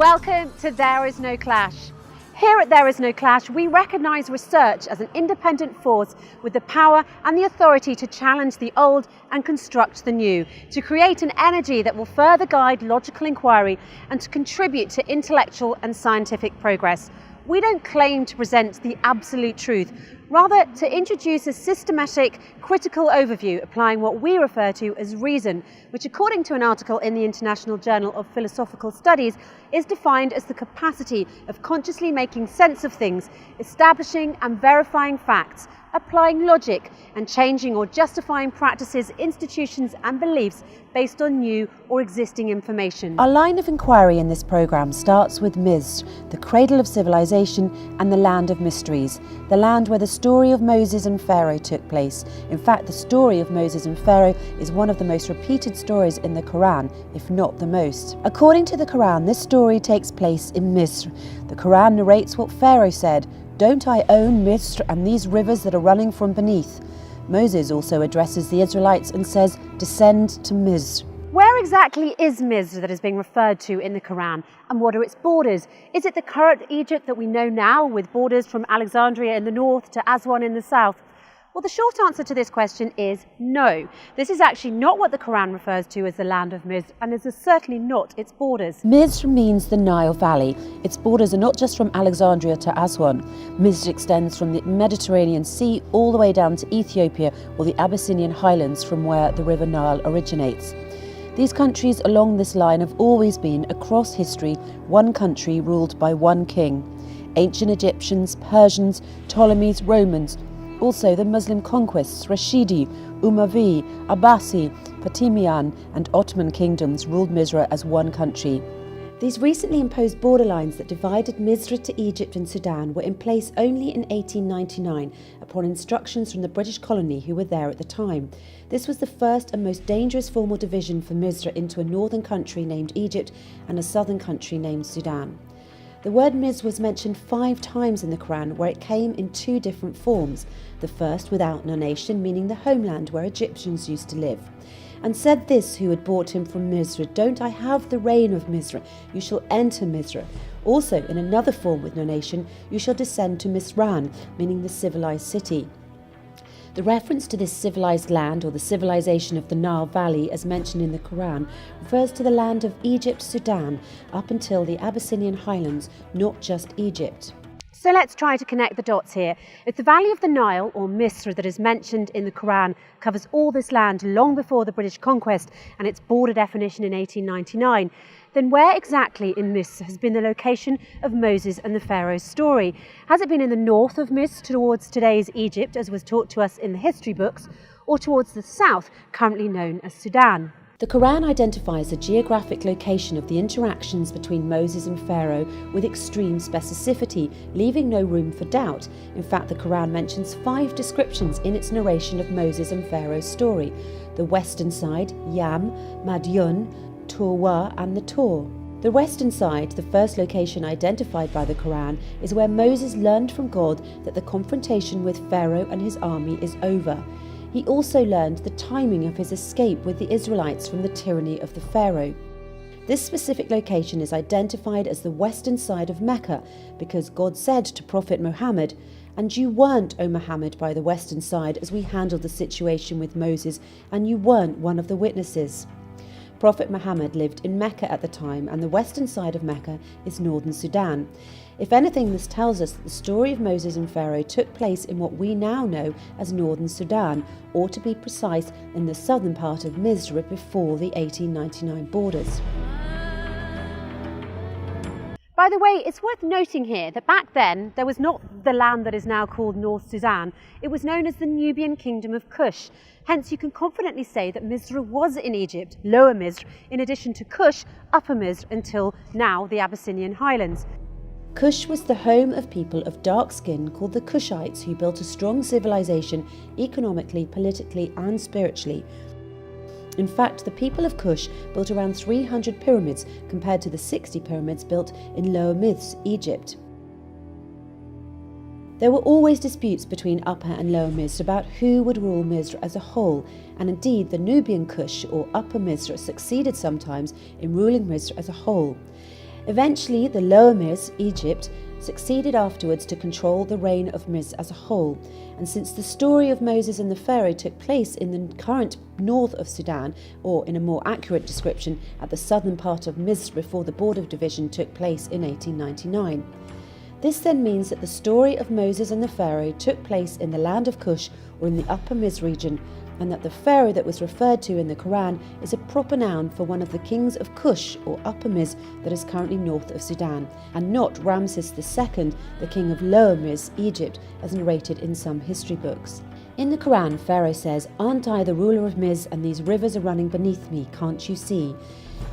Welcome to There Is No Clash. Here at There Is No Clash, we recognise research as an independent force with the power and the authority to challenge the old and construct the new, to create an energy that will further guide logical inquiry and to contribute to intellectual and scientific progress. We don't claim to present the absolute truth, rather to introduce a systematic, critical overview applying what we refer to as reason, which according to an article in the International Journal of Philosophical Studies is defined as the capacity of consciously making sense of things, establishing and verifying facts, applying logic and changing or justifying practices, institutions and beliefs based on new or existing information. Our line of inquiry in this programme starts with Misr, the cradle of civilization and the land of mysteries, the land where the story of Moses and Pharaoh took place. In fact, the story of Moses and Pharaoh is one of the most repeated stories in the Quran, if not the most. According to the Quran, this story takes place in Misr. The Quran narrates what Pharaoh said: "Don't I own Misr and these rivers that are running from beneath?" Moses also addresses the Israelites and says, "Descend to Misr." Where exactly is Misr that is being referred to in the Quran, and what are its borders? Is it the current Egypt that we know now, with borders from Alexandria in the north to Aswan in the south? Well, the short answer to this question is no. This is actually not what the Quran refers to as the land of Misr, and this is certainly not its borders. Misr means the Nile Valley. Its borders are not just from Alexandria to Aswan. Misr extends from the Mediterranean Sea all the way down to Ethiopia or the Abyssinian highlands, from where the River Nile originates. These countries along this line have always been, across history, one country ruled by one king. Ancient Egyptians, Persians, Ptolemies, Romans, also the Muslim conquests, Rashidi, Umayyads, Abbasi, Fatimiyyan and Ottoman kingdoms ruled Misr as one country. These recently imposed borderlines that divided Misr to Egypt and Sudan were in place only in 1899 upon instructions from the British colony who were there at the time. This was the first and most dangerous formal division for Misr into a northern country named Egypt and a southern country named Sudan. The word Misr was mentioned 5 times in the Quran, where it came in 2 different forms. The first without nonation, meaning the homeland where Egyptians used to live. And said this who had brought him from Misr: "Don't I have the reign of Misr? You shall enter Misr." Also in another form with nonation, "You shall descend to Misran," meaning the civilized city. The reference to this civilized land, or the civilization of the Nile Valley as mentioned in the Quran, refers to the land of Egypt, Sudan, up until the Abyssinian highlands, not just Egypt. So let's try to connect the dots here. If the Valley of the Nile, or Misr, that is mentioned in the Quran covers all this land long before the British conquest and its border definition in 1899, then where exactly in Misr has been the location of Moses and the Pharaoh's story? Has it been in the north of Misr towards today's Egypt, as was taught to us in the history books, or towards the south, currently known as Sudan? The Quran identifies the geographic location of the interactions between Moses and Pharaoh with extreme specificity, leaving no room for doubt. In fact, the Quran mentions 5 descriptions in its narration of Moses and Pharaoh's story: the western side, Yam, Madyun, Turwa and the Tor. The western side, the first location identified by the Quran, is where Moses learned from God that the confrontation with Pharaoh and his army is over. He also learned the timing of his escape with the Israelites from the tyranny of the Pharaoh. This specific location is identified as the western side of Mecca because God said to Prophet Muhammad, "And you weren't, O Muhammad, by the western side as we handled the situation with Moses, and you weren't one of the witnesses." Prophet Muhammad lived in Mecca at the time, and the western side of Mecca is northern Sudan. If anything, this tells us that the story of Moses and Pharaoh took place in what we now know as northern Sudan, or to be precise, in the southern part of Misr before the 1899 borders. By the way, it's worth noting here that back then there was not the land that is now called North Sudan. It was known as the Nubian Kingdom of Kush. Hence you can confidently say that Misr was in Egypt, Lower Misr, in addition to Kush, Upper Misr, until now the Abyssinian highlands. Kush was the home of people of dark skin called the Kushites, who built a strong civilization economically, politically and spiritually. In fact, the people of Kush built around 300 pyramids compared to the 60 pyramids built in Lower Misr, Egypt. There were always disputes between Upper and Lower Misr about who would rule Misr as a whole, and indeed the Nubian Kush or Upper Misr succeeded sometimes in ruling Misr as a whole. Eventually, the lower Miz, Egypt, succeeded afterwards to control the reign of Miz as a whole. And since the story of Moses and the Pharaoh took place in the current north of Sudan, or in a more accurate description, at the southern part of Misr before the border division took place in 1899. This then means that the story of Moses and the Pharaoh took place in the land of Cush, or in the Upper Miz region, and that the Pharaoh that was referred to in the Quran is a proper noun for one of the kings of Cush, or Upper Miz, that is currently north of Sudan, and not Ramses II, the king of Lower Miz, Egypt, as narrated in some history books. In the Quran, Pharaoh says, "Aren't I the ruler of Miz, and these rivers are running beneath me, can't you see?"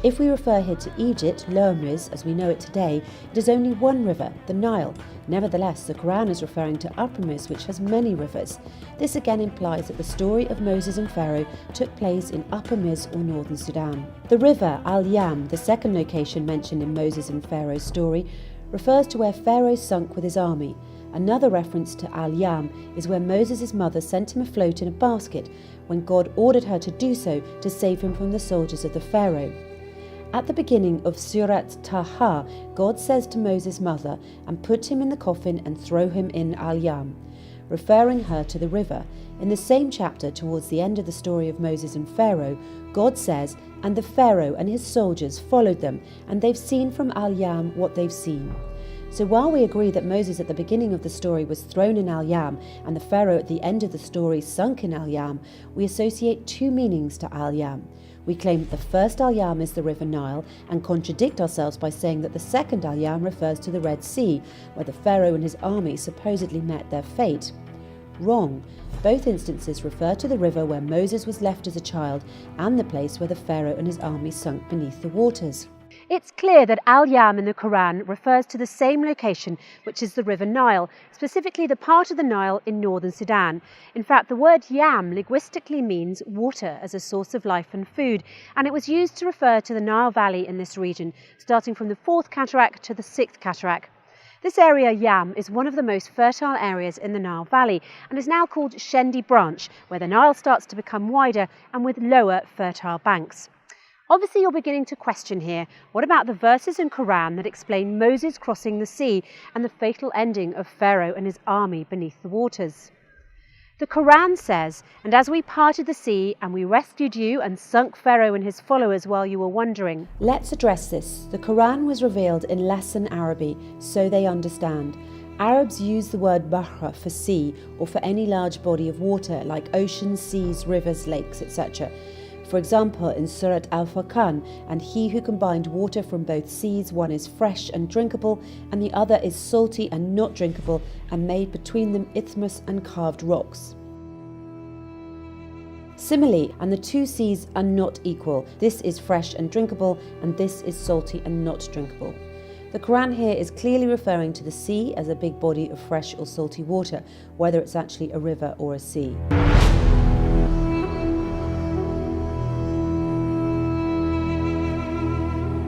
If we refer here to Egypt, Lower Miz, as we know it today, it is only one river, the Nile. Nevertheless, the Quran is referring to Upper Miz, which has many rivers. This again implies that the story of Moses and Pharaoh took place in Upper Miz or northern Sudan. The river Al-Yam, the second location mentioned in Moses and Pharaoh's story, refers to where Pharaoh sunk with his army. Another reference to Al-Yam is where Moses' mother sent him afloat in a basket when God ordered her to do so to save him from the soldiers of the Pharaoh. At the beginning of Surat Taha, God says to Moses' mother, "And put him in the coffin and throw him in Al-Yam," referring her to the river. In the same chapter, towards the end of the story of Moses and Pharaoh, God says, "And the Pharaoh and his soldiers followed them, and they've seen from Al-Yam what they've seen." So while we agree that Moses at the beginning of the story was thrown in Al-Yam and the Pharaoh at the end of the story sunk in Al-Yam, we associate two meanings to Al-Yam. We claim that the first Al-Yam is the River Nile and contradict ourselves by saying that the second Al-Yam refers to the Red Sea, where the Pharaoh and his army supposedly met their fate. Wrong. Both instances refer to the river where Moses was left as a child and the place where the Pharaoh and his army sunk beneath the waters. It's clear that Al-Yam in the Quran refers to the same location, which is the River Nile, specifically the part of the Nile in northern Sudan. In fact, the word yam linguistically means water as a source of life and food, and it was used to refer to the Nile Valley in this region, starting from the 4th cataract to the 6th cataract. This area, Yam, is one of the most fertile areas in the Nile Valley and is now called Shendi Branch, where the Nile starts to become wider and with lower fertile banks. Obviously, you're beginning to question here, what about the verses in Quran that explain Moses crossing the sea and the fatal ending of Pharaoh and his army beneath the waters? The Quran says, "And as we parted the sea and we rescued you and sunk Pharaoh and his followers while you were wandering." Let's address this. The Quran was revealed in Lesson Arabic, so they understand. Arabs use the word bahra for sea or for any large body of water like oceans, seas, rivers, lakes, etc. For example, in Surat Al-Furqan, "And he who combined water from both seas, one is fresh and drinkable, and the other is salty and not drinkable, and made between them isthmus and carved rocks." Similarly, "And the two seas are not equal. This is fresh and drinkable, and this is salty and not drinkable." The Quran here is clearly referring to the sea as a big body of fresh or salty water, whether it's actually a river or a sea.